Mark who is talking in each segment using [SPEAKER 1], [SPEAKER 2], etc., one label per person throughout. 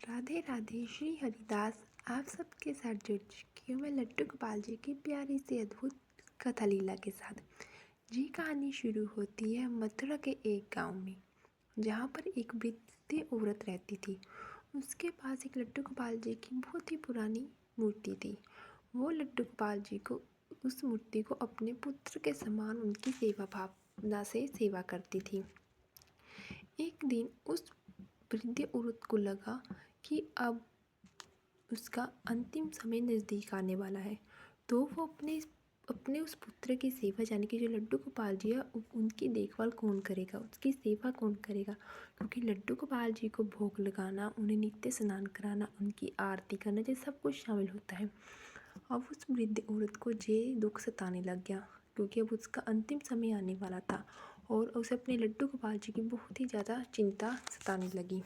[SPEAKER 1] राधे राधे श्री हरिदास। आप सबके साथ जुड़ चुकी हूँ मैं लड्डू गोपाल जी की प्यारी सी अद्भुत कथा लीला के साथ। जी कहानी शुरू होती है मथुरा के एक गांव में, जहाँ पर एक वृद्ध औरत रहती थी। उसके पास एक लड्डू गोपाल जी की बहुत ही पुरानी मूर्ति थी। वो लड्डू गोपाल जी को उस मूर्ति को अपने पुत्र के समान उनकी सेवा भावना से सेवा करती थी। एक दिन उस वृद्ध औरत को लगा कि अब उसका अंतिम समय नज़दीक आने वाला है, तो वो अपने उस पुत्र की सेवा, यानी कि जो लड्डू गोपाल जी है, उनकी देखभाल कौन करेगा, उसकी सेवा कौन करेगा। क्योंकि लड्डू गोपाल जी को भोग लगाना, उन्हें नित्य स्नान कराना, उनकी आरती करना, ये सब कुछ शामिल होता है। अब उस वृद्ध औरत को ये दुख सताने लग गया, क्योंकि अब उसका अंतिम समय आने वाला था और उसे अपने लड्डू गोपाल जी की बहुत ही ज़्यादा चिंता सताने लगी।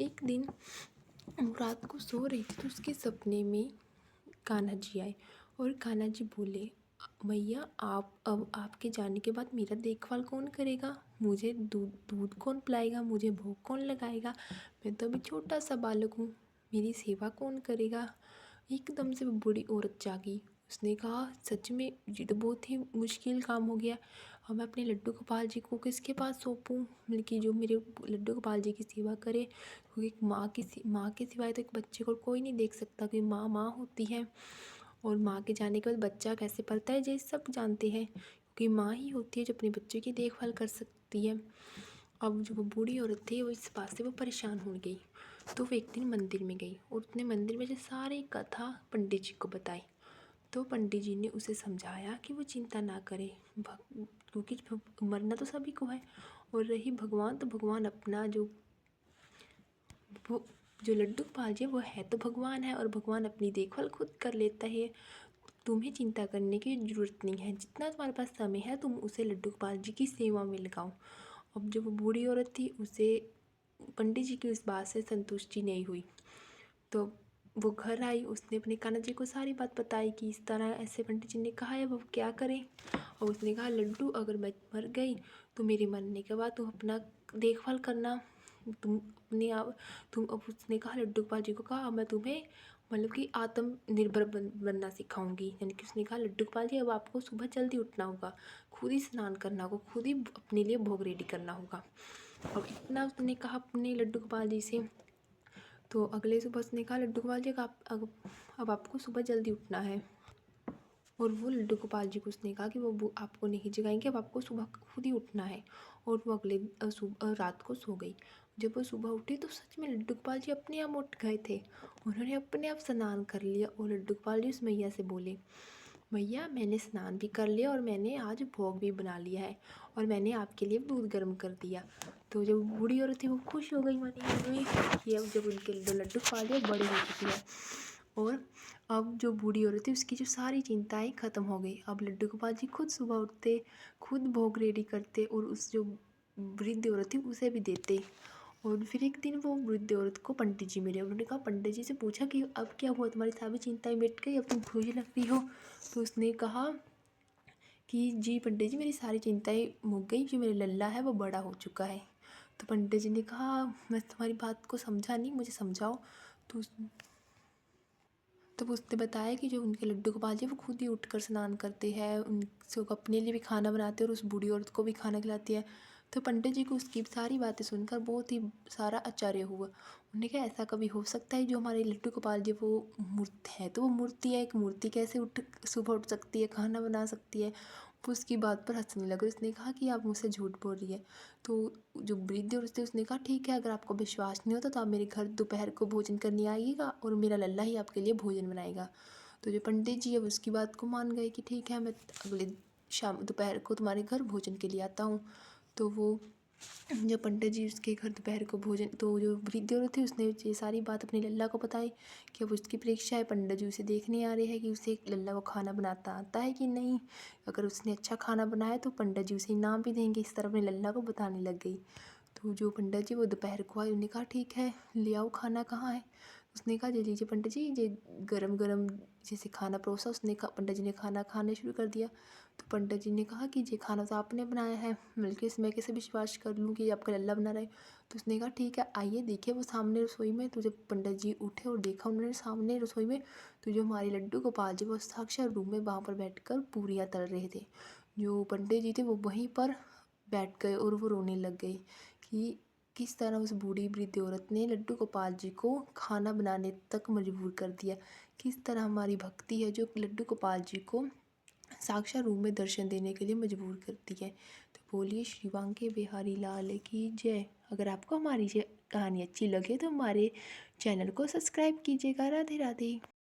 [SPEAKER 1] एक दिन वो रात को सो रही थी तो उसके सपने में कान्हा जी आए और कान्हा जी बोले, मैया आप अब आपके जाने के बाद मेरा देखभाल कौन करेगा, मुझे दूध कौन पिलाएगा, मुझे भोग कौन लगाएगा, मैं तो अभी छोटा सा बालक हूँ, मेरी सेवा कौन करेगा। एकदम से वो बूढ़ी औरत जागी। उसने कहा, सच में ये तो बहुत ही मुश्किल काम हो गया। अब मैं अपने लड्डू गोपाल जी को किसके पास सौंपूँ, बल्कि जो मेरे लड्डू गोपाल जी की सेवा करे। क्योंकि एक माँ के सिवाय तो एक बच्चे को कोई नहीं देख सकता, क्योंकि माँ होती है और माँ के जाने के बाद बच्चा कैसे पलता है ये सब जानते हैं, क्योंकि माँ ही होती है जो अपने बच्चे की देखभाल कर सकती है। अब जो वो बूढ़ी औरत थी वो इस बात से वो परेशान हो गई, तो वो एक दिन मंदिर में गई और उसने मंदिर में जो सारी कथा पंडित जी को बताई। तो पंडित जी ने उसे समझाया कि वो चिंता ना करे, क्योंकि मरना तो सभी को है, और रही भगवान, तो भगवान अपना जो लड्डू गोपाल जी वो है तो भगवान है, और भगवान अपनी देखभाल खुद कर लेता है। तुम्हें चिंता करने की ज़रूरत नहीं है, जितना तुम्हारे पास समय है तुम उसे लड्डू गोपाल जी की सेवा में लगाओ। अब जो वो बूढ़ी औरत थी उसे पंडित जी की उस बात से संतुष्टि नहीं हुई, तो वो घर आई। उसने अपने कान्हा जी को सारी बात बताई कि इस तरह ऐसे पंडित जी ने कहा है, वो क्या करें। और उसने कहा, लड्डू अगर मैं मर गई तो मेरे मरने के बाद तुम अपना देखभाल करना, तुम अपने आप तुम। अब उसने कहा, लड्डू गोपाल जी को कहा, मैं तुम्हें मतलब कि आत्मनिर्भर बनना सिखाऊंगी। यानी कि उसने कहा, लड्डू गोपाल जी अब आपको सुबह जल्दी उठना होगा, खुद ही स्नान करना होगा, खुद ही अपने लिए भोग रेडी करना होगा। और इतना उसने कहा अपने लड्डू गोपाल जी से। तो अगले सुबह उसने कहा, लड्डू गोपाल जी अब आपको सुबह जल्दी उठना है। और वो लड्डू गोपाल जी को उसने कहा कि वो आपको नहीं जगाएंगे, अब आपको सुबह खुद ही उठना है। और वो अगले रात को सो गई। जब वो सुबह उठी तो सच में लड्डू गोपाल जी अपने आप उठ गए थे। उन्होंने अपने आप स्नान कर लिया और लड्डू गोपाल जी उस मैया से बोले, मैया मैंने स्नान भी कर लिया और मैंने आज भोग भी बना लिया है, और मैंने आपके लिए दूध गर्म कर दिया। तो जब बूढ़ी औरत थी वो खुश हो गई मन में कि अब जब उनके लड्डू गोपाल जी बड़े हो चुके हैं, और अब जो बूढ़ी औरत थी उसकी जो सारी चिंताएं ख़त्म हो गई। अब लड्डू गोपाल जी खुद सुबह उठते, खुद भोग रेडी करते और उस जो वृद्ध औरत थी उसे भी देते। और फिर एक दिन वो वृद्ध औरत को पंडित जी मिले। उन्होंने कहा, पंडित जी से पूछा कि अब क्या हुआ, तुम्हारी सभी चिंताएं मिट गई, अब तुम खुश लग रही हो। तो उसने कहा कि जी पंडित जी, मेरी सारी चिंताएं मुक गई, जो मेरा लल्ला है वो बड़ा हो चुका है। तो पंडित जी ने कहा, मैं तुम्हारी बात को समझा नहीं, मुझे समझाओ। तो तब उसने बताया कि जो उनके लड्डू गोपाल जी वो खुद ही उठकर स्नान करते हैं, उनसे अपने लिए भी खाना बनाते हैं और उस बूढ़ी औरत को भी खाना खिलाती है। तो पंडित जी को उसकी सारी बातें सुनकर बहुत ही सारा आश्चर्य हुआ। उन्होंने कहा, ऐसा कभी हो सकता है, जो हमारे लड्डू गोपाल जी वो मूर्ति है तो वो मूर्ति है, एक मूर्ति कैसे सुबह उठ सकती है, खाना बना सकती है। वो उसकी बात पर हंसने लगे। उसने कहा कि आप मुझसे झूठ बोल रही है। तो जो वृद्ध औरत थी उसने कहा, ठीक है, अगर आपको विश्वास नहीं होता तो आप मेरे घर दोपहर को भोजन करने आइएगा और मेरा लल्ला ही आपके लिए भोजन बनाएगा। तो जो पंडित जी अब उसकी बात को मान गए कि ठीक है, मैं अगले शाम दोपहर को तुम्हारे घर भोजन के लिए आता हूँ। तो वो जब पंडित जी उसके घर दोपहर को भोजन, तो जो वृद्ध औरत थी उसने ये सारी बात अपने लल्ला को बताई कि अब उसकी परीक्षा है, पंडित जी उसे देखने आ रहे हैं कि उसे लल्ला को खाना बनाता आता है कि नहीं। अगर उसने अच्छा खाना बनाया तो पंडित जी उसे इनाम भी देंगे। इस तरह अपने लल्ला को बताने लग गई। तो जो पंडित जी वो दोपहर को आए, उन्होंने कहा, ठीक है, ले आओ, खाना कहाँ है। उसने कहा, ये लीजिए पंडित जी, ये गरम गरम जैसे खाना परोसा। पंडित जी ने खाना खाने शुरू कर दिया। तो पंडित जी ने कहा कि ये खाना तो आपने बनाया है, बल्कि इसमें कैसे विश्वास कर लूँ कि आपका लल्ला बना रहा है। तो उसने कहा ठीक है आइए देखिए वो सामने रसोई में। तो जब पंडित जी उठे और देखा उन्होंने सामने रसोई में, तो जो हमारे लड्डू गोपाल जी वो साक्षात रूम में वहाँ पर बैठकर पूरियाँ तल रहे थे। जो पंडित जी थे वो वहीं पर बैठ गए और वो रोने लग गए कि किस तरह उस बूढ़ी वृद्ध औरत ने लड्डू गोपाल जी को खाना बनाने तक मजबूर कर दिया। किस तरह हमारी भक्ति है जो लड्डू गोपाल जी को साक्षात रूप में दर्शन देने के लिए मजबूर करती है। तो बोलिए श्री बांके बिहारी लाल की जय। अगर आपको हमारी ये कहानी अच्छी लगे तो हमारे चैनल को सब्सक्राइब कीजिएगा। राधे राधे।